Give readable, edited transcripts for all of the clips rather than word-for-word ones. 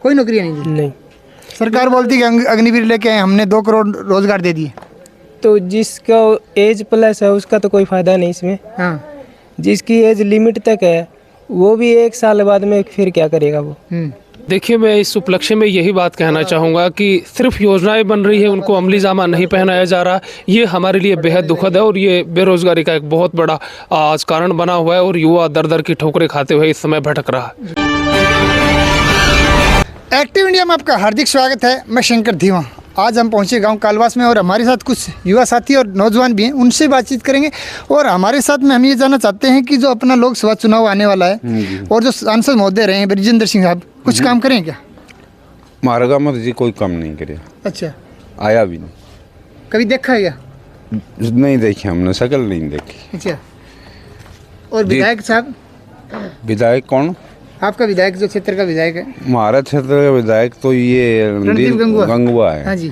कोई नौकरी नहीं दी? नहीं। सरकार बोलती है कि अग्निवीर लेके आए, हमने 2 करोड़ रोजगार दे दिए। तो जिसका एज प्लस है उसका तो कोई फ़ायदा नहीं इसमें। हाँ। जिसकी एज लिमिट तक है वो भी 1 साल बाद में फिर क्या करेगा वो। देखिए, मैं इस उपलक्ष्य में यही बात कहना चाहूँगा कि सिर्फ योजनाएं बन रही है, उनको अमली जामा नहीं पहनाया जा रहा। ये हमारे लिए बेहद दुखद है और ये बेरोजगारी का एक बहुत बड़ा आज कारण बना हुआ है और युवा दर दर की ठोकरें खाते हुए इस समय भटक रहा है। एक्टिव इंडिया में आपका हार्दिक स्वागत है। मैं शंकर धीमा। आज हम पहुंचे गांव कालवास में और हमारे साथ कुछ युवा साथी और नौजवान भी हैं, उनसे बातचीत करेंगे। और हमारे साथ में हम ये जानना चाहते हैं कि जो अपना लोकसभा चुनाव आने वाला है और जो सांसद महोदय रहे हैं ब्रिजेंद्र सिंह साहब, कुछ काम करें क्या? मारगा मत जी, कोई काम नहीं करे। अच्छा, आया भी नहीं, कभी देखा है क्या? नहीं देखी हमने, शक्ल नहीं देखी। अच्छा, और विधायक साहब? विधायक कौन? आपका विधायक जो क्षेत्र का विधायक है? हमारा क्षेत्र का विधायक तो ये रणदीप गंगवा है। हाँ जी,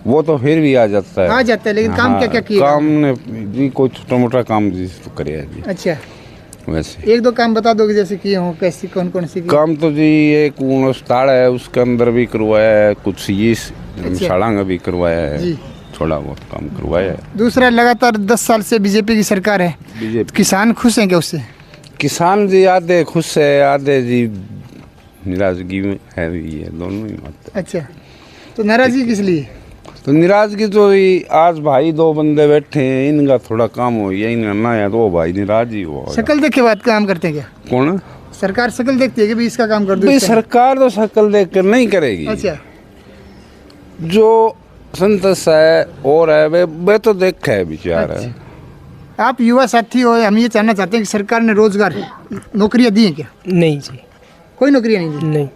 वो तो फिर भी आ जाता है। आ जाता है, लेकिन काम हाँ, क्या क्या किया? काम ने जी कोई छोटा मोटा काम जी तो करे जी। अच्छा, वैसे 1-2 काम बता दोगे जैसे किए हों, कैसी कौन कौन सी? काम तो जी एक अस्पताल है, उसके अंदर भी करवाया है, कुछ ये सड़ांग भी करवाया है जी, थोड़ा बहुत काम करवाया है। दूसरा, लगातार 10 साल से बीजेपी की सरकार है, बीजेपी किसान खुश हैं क्या उससे? किसान जी आधे खुश है, आधे जी नाराजगी में है भी, ये दोनों ही बात है। अच्छा, तो नाराजगी किस लिए? तो नाराजगी तो आज भाई 2 बंदे बैठे हैं, इनका थोड़ा काम हो गया, इनका ना है तो वो भाई नाराज ही हुआ। शक्ल देख के बात काम करते हैं क्या? कौन? सरकार शक्ल देखती है कि भी इसका काम कर दो? भाई सरकार तो शक्ल देख कर नहीं करेगी। अच्छा, जो संतोष है और है वे तो देख है विचार है। आप युवा साथी हो, हम ये जानना चाहते हैं कि सरकार ने रोजगार नौकरियां दी हैं क्या? नहीं जी, कोई नौकरियां नहीं दी? नहीं।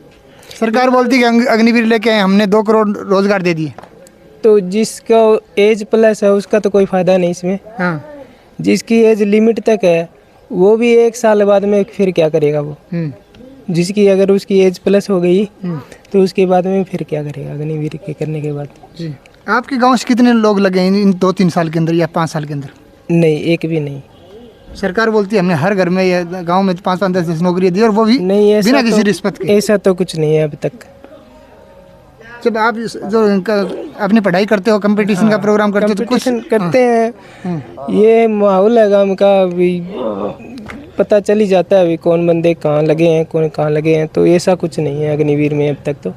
सरकार बोलती है कि अग्निवीर लेके आए, हमने 2 करोड़ रोजगार दे दिए। तो जिसका एज प्लस है उसका तो कोई फ़ायदा नहीं इसमें। हाँ। जिसकी एज लिमिट तक है वो भी 1 साल बाद में फिर क्या करेगा वो। जिसकी अगर उसकी एज प्लस हो गई तो उसके बाद में फिर क्या करेगा अग्निवीर के करने के बाद? जी। आपके गाँव से कितने लोग लगे हैं इन 2-3 साल के अंदर या 5 साल के अंदर? नहीं, एक भी नहीं। सरकार बोलती है हमने हर घर में या गांव में 5-5, 10 नौकरियां दी, और वो भी नहीं, बिना किसी रिश्वत के। ऐसा तो कुछ नहीं है अभी तक। जब आप जो अपनी पढ़ाई करते हो, कंपटीशन का प्रोग्राम करते हो, तो कुछ करते हैं। ये माहौल है गाँव का, अभी पता चल ही जाता है अभी कौन बंदे कहाँ लगे हैं, कौन कहाँ लगे हैं। तो ऐसा कुछ नहीं है अग्निवीर में अब तक तो।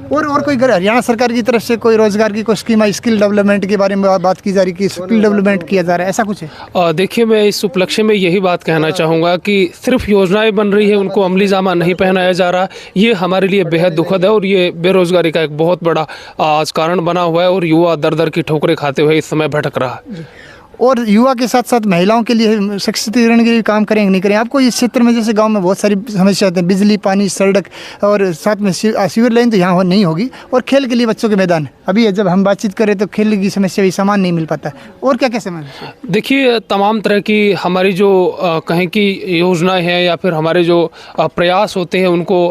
और कोई हरियाणा सरकार की तरफ से कोई रोजगार की कोई स्कीम, स्किल डेवलपमेंट के बारे में बात की जा रही कि स्किल डेवलपमेंट किया जा रहा है, ऐसा कुछ है? देखिए, मैं इस उपलक्ष्य में यही बात कहना चाहूँगा कि सिर्फ योजनाएं बन रही है, उनको अमली जामा नहीं पहनाया जा रहा। ये हमारे लिए बेहद दुखद है और ये बेरोजगारी का एक बहुत बड़ा आज कारण बना हुआ है और युवा दर दर की ठोकरें खाते हुए इस समय भटक रहा है। और युवा के साथ साथ महिलाओं के लिए सशक्तिकरण के लिए काम करें नहीं करें? आपको इस क्षेत्र में जैसे गांव में बहुत सारी समस्या आती हैं, बिजली, पानी, सड़क और साथ में सीवर लाइन तो यहाँ नहीं होगी, और खेल के लिए बच्चों के मैदान अभी जब हम बातचीत करें तो खेल की समस्या भी सामान नहीं मिल पाता। और क्या क्या समस्या? देखिए, तमाम तरह की हमारी जो कहें कि योजनाएं हैं या फिर हमारे जो प्रयास होते हैं, उनको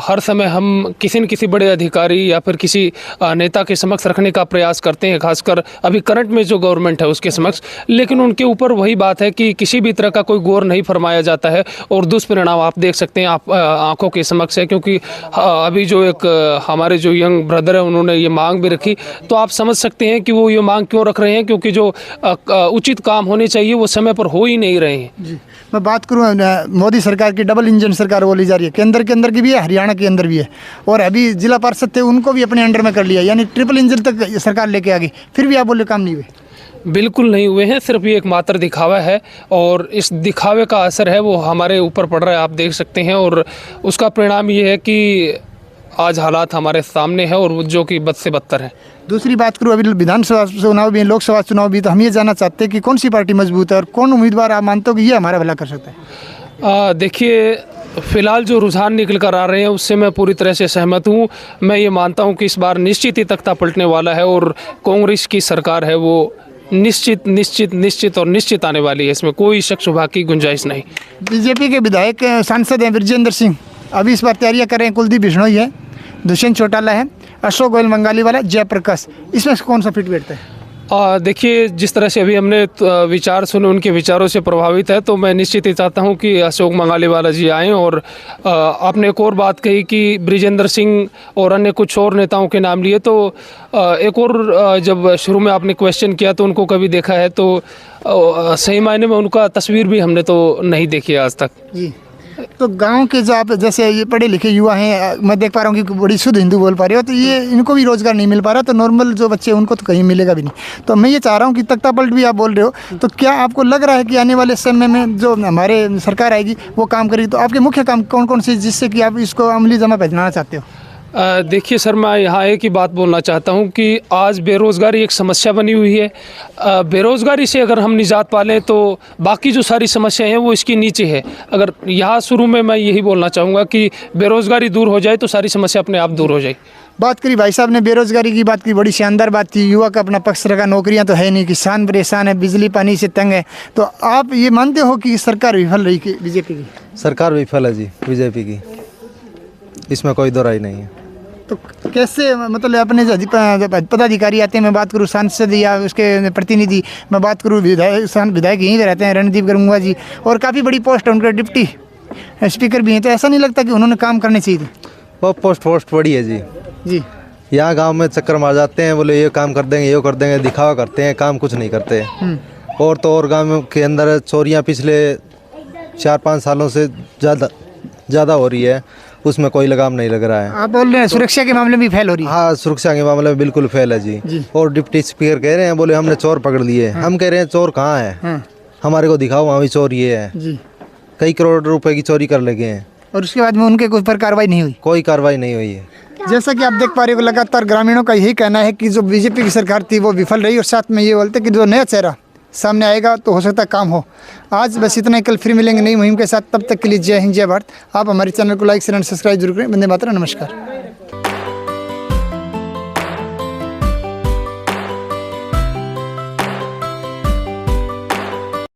हर समय हम किसी न किसी बड़े अधिकारी या फिर किसी नेता के समक्ष रखने का प्रयास करते हैं, खासकर अभी करंट में जो गवर्नमेंट है उसके समक्ष। लेकिन उनके ऊपर वही बात है कि किसी भी तरह का कोई गौर नहीं फरमाया जाता है और दुष्परिणाम आप देख सकते हैं, आप आंखों के समक्ष है। क्योंकि अभी जो एक हमारे जो यंग ब्रदर है उन्होंने ये मांग भी रखी, तो आप समझ सकते हैं कि वो ये मांग क्यों रख रहे हैं, क्योंकि जो उचित काम होने चाहिए वो समय पर हो ही नहीं रहे हैं। जी, मैं बात करूँ मोदी सरकार की डबल इंजन सरकार बोली जा रही है, केंद्र के अंदर की भी है, हरियाणा के अंदर भी है, और अभी जिला पार्षद थे उनको भी अपने अंडर में कर लिया, यानी ट्रिपल इंजन तक सरकार लेके आ गई, फिर भी आप बोले काम नहीं हुए? बिल्कुल नहीं हुए हैं, सिर्फ ये एक मात्र दिखावा है और इस दिखावे का असर है वो हमारे ऊपर पड़ रहा है, आप देख सकते हैं। और उसका परिणाम ये है कि आज हालात हमारे सामने है और जो कि बद से बदतर है। दूसरी बात करूँ, अभी विधानसभा चुनाव भी है, लोकसभा चुनाव भी, तो हम ये जानना चाहते हैं कि कौन सी पार्टी मजबूत है और कौन उम्मीदवार आप मानते हो कि ये हमारा भला कर सकता है? देखिए, फिलहाल जो रुझान निकल कर आ रहे हैं उससे मैं पूरी तरह से सहमत हूँ। मैं ये मानता हूँ कि इस बार निश्चित ही तख्ता पलटने वाला है और कांग्रेस की सरकार है वो निश्चित और निश्चित आने वाली है, इसमें कोई शक शुबा की गुंजाइश नहीं। बीजेपी के विधायक सांसद हैं ब्रिजेंद्र सिंह, अभी इस बार तैयारियां कर रहे हैं। कुलदीप बिश्नोई है, दुष्यंत चौटाला है, अशोक गोयल मंगाली वाला, जयप्रकाश, इसमें कौन सा फिट बैठता है? देखिए, जिस तरह से अभी हमने विचार सुने, उनके विचारों से प्रभावित है, तो मैं निश्चित ही चाहता हूं कि अशोक मंगालीवाला जी आएँ। और आपने एक और बात कही कि बृजेंद्र सिंह और अन्य कुछ और नेताओं के नाम लिए, तो एक और जब शुरू में आपने क्वेश्चन किया तो उनको कभी देखा है, तो सही मायने में उनका तस्वीर भी हमने तो नहीं देखी है आज तक। जी, तो गांव के जो आप जैसे ये पढ़े लिखे युवा हैं, मैं देख पा रहा हूँ कि बड़ी शुद्ध हिंदू बोल पा रहे हो, तो ये इनको भी रोज़गार नहीं मिल पा रहा, तो नॉर्मल जो बच्चे हैं उनको तो कहीं मिलेगा भी नहीं। तो मैं ये चाह रहा हूँ कि तख्ता पलट भी आप बोल रहे हो, तो क्या आपको लग रहा है कि आने वाले समय में जो हमारे सरकार आएगी वो काम करेगी? तो आपके मुख्य काम कौन कौन से, जिससे कि आप इसको अमली जमा पहनाना चाहते हो? देखिए सर, मैं यहाँ एक ही बात बोलना चाहता हूँ कि आज बेरोज़गारी एक समस्या बनी हुई है। बेरोज़गारी से अगर हम निजात पा लें तो बाकी जो सारी समस्याएं हैं वो इसके नीचे है। अगर यहाँ शुरू में मैं यही बोलना चाहूँगा कि बेरोज़गारी दूर हो जाए तो सारी समस्या अपने आप दूर हो जाए। बात करी भाई साहब ने बेरोजगारी की बात की, बड़ी शानदार बात की। युवा का अपना पक्ष रखा, नौकरियां तो है नहीं, किसान परेशान है, बिजली पानी से तंग है। तो आप ये मानते हो कि सरकार विफल रही कि बीजेपी की? सरकार विफल है जी बीजेपी की, इसमें कोई दो राय नहीं है। तो कैसे, मतलब अपने जो पदाधिकारी आते हैं, मैं बात करूँ सांसद या उसके प्रतिनिधि, मैं बात करूँ विधायक यहीं पे रहते हैं, रणदीप गंगवा जी, और काफ़ी बड़ी पोस्ट है उनके, डिप्टी स्पीकर भी हैं, तो ऐसा नहीं लगता कि उन्होंने काम करने चाहिए थे? वो पोस्ट बड़ी है जी। जी, यहाँ गांव में चक्कर मार जाते हैं, बोले ये काम कर देंगे, ये कर देंगे, दिखावा करते हैं, काम कुछ नहीं करते। और तो और गांव के अंदर चोरियां पिछले 4-5 सालों से ज़्यादा हो रही है, उसमें कोई लगाम नहीं लग रहा है। आप बोल रहे हैं सुरक्षा के मामले में फेल हो रही है? हाँ, सुरक्षा के मामले में बिल्कुल फेल है जी। और डिप्टी स्पीकर कह रहे हैं, बोले हमने चोर पकड़ लिए। हम कह रहे हैं चोर कहाँ है, हमारे को दिखाओ, वहाँ भी चोर ये है जी। कई करोड़ रुपए की चोरी कर लगे हैं, और उसके बाद में उनके ऊपर कार्रवाई नहीं हुई? कोई कार्रवाई नहीं हुई है। जैसा कि आप देख पा रहे हो, लगातार ग्रामीणों का यही कहना है कि जो बीजेपी की सरकार थी वो विफल रही, और साथ में ये बोलते कि जो नया चेहरा सामने आएगा तो हो सकता है काम हो। आज बस इतना ही, कल फिर मिलेंगे नई मुहिम के साथ। तब तक के लिए जय हिंद, जय भारत। आप हमारे चैनल को लाइक शेयर एंड सब्सक्राइब जरूर करें। वंदे मातरम, नमस्कार।